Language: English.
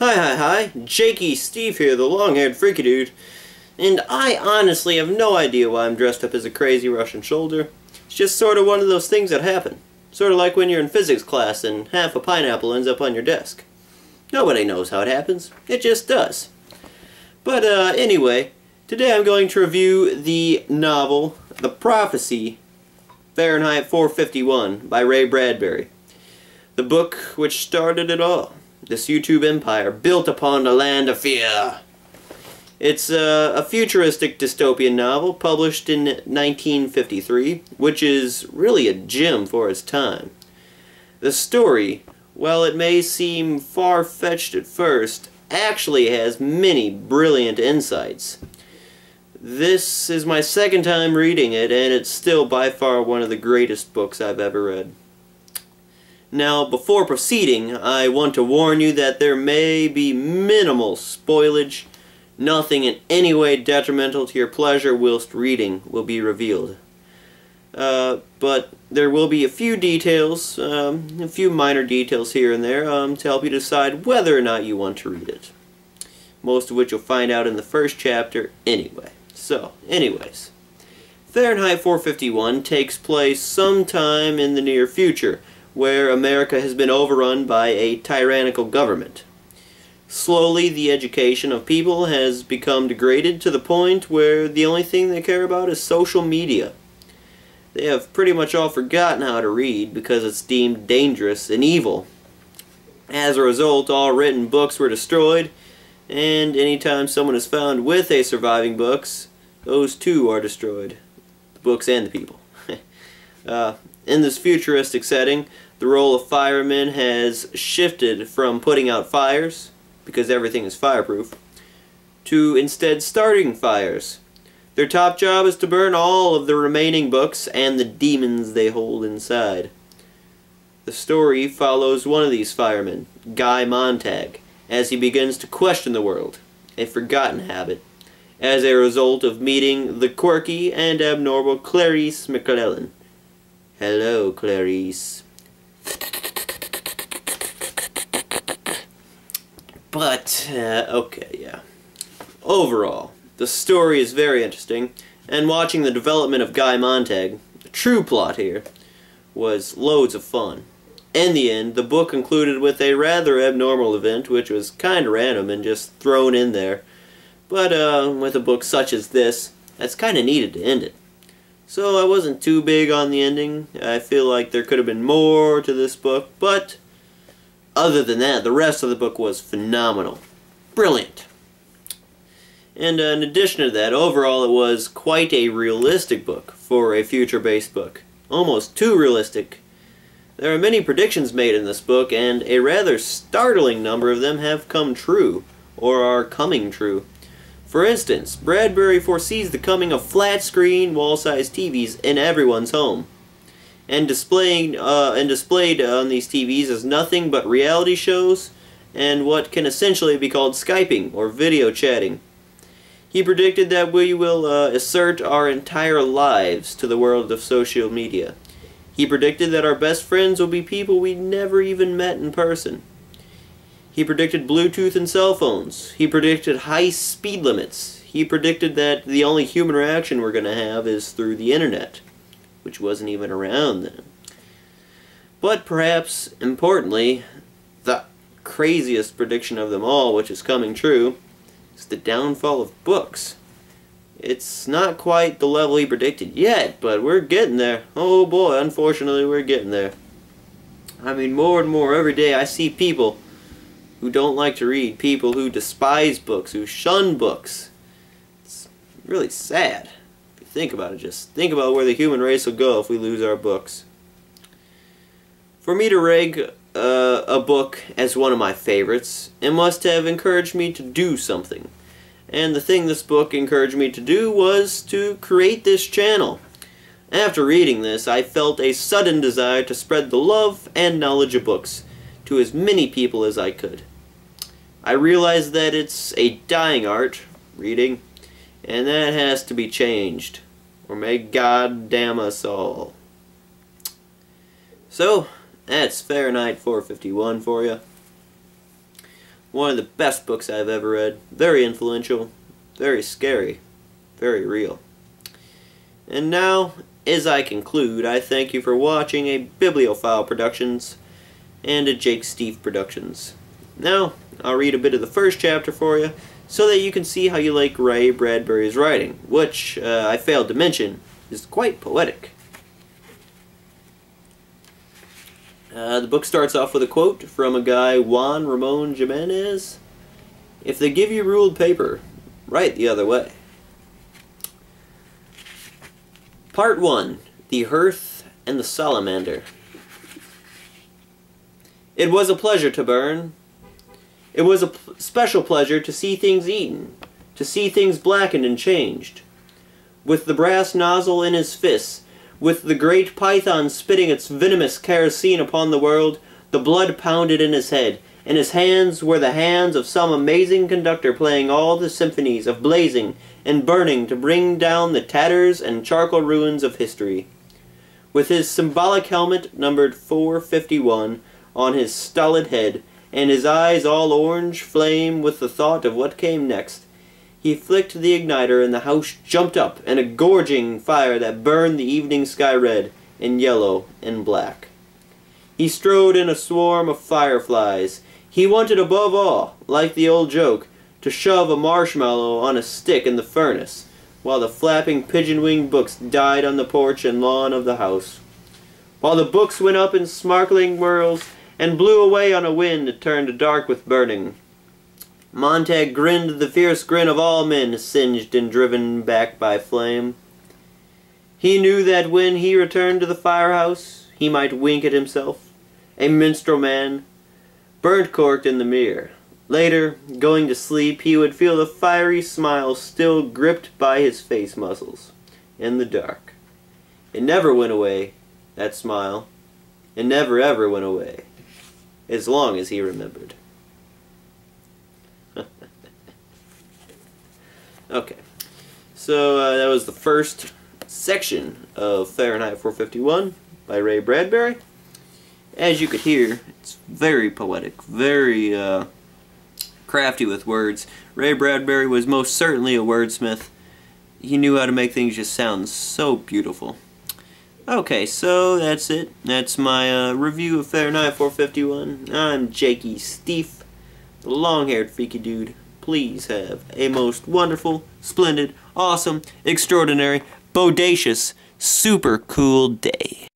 Hi, Jakey Steve here, the long-haired freaky dude. And I honestly have no idea why I'm dressed up as a crazy Russian soldier. It's just sort of one of those things that happen. Sort of like when you're in physics class and half a pineapple ends up on your desk. Nobody knows how it happens. It just does. But anyway, today I'm going to review the novel, The Prophecy, Fahrenheit 451 by Ray Bradbury. The book which started it all. This YouTube empire built upon a land of fear. It's a futuristic dystopian novel published in 1953, which is really a gem for its time. The story, while it may seem far-fetched at first, actually has many brilliant insights. This is my second time reading it, and it's still by far one of the greatest books I've ever read. Now, before proceeding, I want to warn you that there may be minimal spoilage. Nothing in any way detrimental to your pleasure whilst reading will be revealed. But there will be a few details, a few minor details here and there, to help you decide whether or not you want to read it. Most of which you'll find out in the first chapter anyway. So, anyways. Fahrenheit 451 takes place sometime in the near future, where America has been overrun by a tyrannical government. Slowly, the education of people has become degraded to the point where the only thing they care about is social media. They have pretty much all forgotten how to read because it's deemed dangerous and evil. As a result, all written books were destroyed, and anytime someone is found with a surviving books, those too are destroyed. The books and the people. In this futuristic setting, the role of firemen has shifted from putting out fires, because everything is fireproof, to instead starting fires. Their top job is to burn all of the remaining books and the demons they hold inside. The story follows one of these firemen, Guy Montag, as he begins to question the world, a forgotten habit, as a result of meeting the quirky and abnormal Clarice McClellan. Hello, Clarice. But, okay, yeah. Overall, the story is very interesting, and watching the development of Guy Montag, the true plot here, was loads of fun. In the end, the book concluded with a rather abnormal event, which was kinda random and just thrown in there. But, with a book such as this, that's kinda needed to end it. So I wasn't too big on the ending. I feel like there could have been more to this book, but other than that, the rest of the book was phenomenal. Brilliant. And in addition to that, overall it was quite a realistic book for a future-based book. Almost too realistic. There are many predictions made in this book, and a rather startling number of them have come true, or are coming true. For instance, Bradbury foresees the coming of flat-screen, wall-sized TVs in everyone's home. And displayed on these TVs is nothing but reality shows and what can essentially be called Skyping or video chatting. He predicted that we will assert our entire lives to the world of social media. He predicted that our best friends will be people we never even met in person. He predicted Bluetooth and cell phones. He predicted high speed limits. He predicted that the only human interaction we're going to have is through the internet, which wasn't even around then. But perhaps, importantly, the craziest prediction of them all, which is coming true, is the downfall of books. It's not quite the level he predicted yet, but we're getting there. Oh boy, unfortunately we're getting there. I mean, more and more every day I see people who don't like to read, people who despise books, who shun books. It's really sad. If you think about it, just think about where the human race will go if we lose our books. For me to rank a book as one of my favorites, it must have encouraged me to do something. And the thing this book encouraged me to do was to create this channel. After reading this, I felt a sudden desire to spread the love and knowledge of books to as many people as I could. I realized that it's a dying art, reading, and that has to be changed, or may God damn us all. So, that's Fahrenheit 451 for you. One of the best books I've ever read. Very influential, very scary, very real. And now, as I conclude, I thank you for watching a Bibliophile Productions and a Jake Steve Productions. Now, I'll read a bit of the first chapter for you, so that you can see how you like Ray Bradbury's writing, which, I failed to mention, is quite poetic. The book starts off with a quote from a guy, Juan Ramon Jimenez. "If they give you ruled paper, write the other way." Part 1. The Hearth and the Salamander. It was a pleasure to burn. It was a special pleasure to see things eaten, to see things blackened and changed. With the brass nozzle in his fists, with the great python spitting its venomous kerosene upon the world, the blood pounded in his head, and his hands were the hands of some amazing conductor playing all the symphonies of blazing and burning to bring down the tatters and charcoal ruins of history. With his symbolic helmet numbered 451 on his stolid head, and his eyes all orange flame with the thought of what came next, he flicked the igniter and the house jumped up in a gorging fire that burned the evening sky red and yellow and black. He strode in a swarm of fireflies. He wanted above all, like the old joke, to shove a marshmallow on a stick in the furnace, while the flapping pigeon-wing books died on the porch and lawn of the house. While the books went up in sparkling whirls and blew away on a wind that turned dark with burning, Montag grinned the fierce grin of all men singed and driven back by flame. He knew that when he returned to the firehouse, he might wink at himself, a minstrel man, burnt corked in the mirror. Later, going to sleep, he would feel the fiery smile still gripped by his face muscles in the dark. It never went away, that smile. It never ever went away, as long as he remembered. Okay, so that was the first section of Fahrenheit 451 by Ray Bradbury. As you could hear, it's very poetic, very crafty with words. Ray Bradbury was most certainly a wordsmith. He knew how to make things just sound so beautiful. Okay, so that's it. That's my review of Fahrenheit 451. I'm Jakey Steve, the long-haired freaky dude. Please have a most wonderful, splendid, awesome, extraordinary, bodacious, super cool day.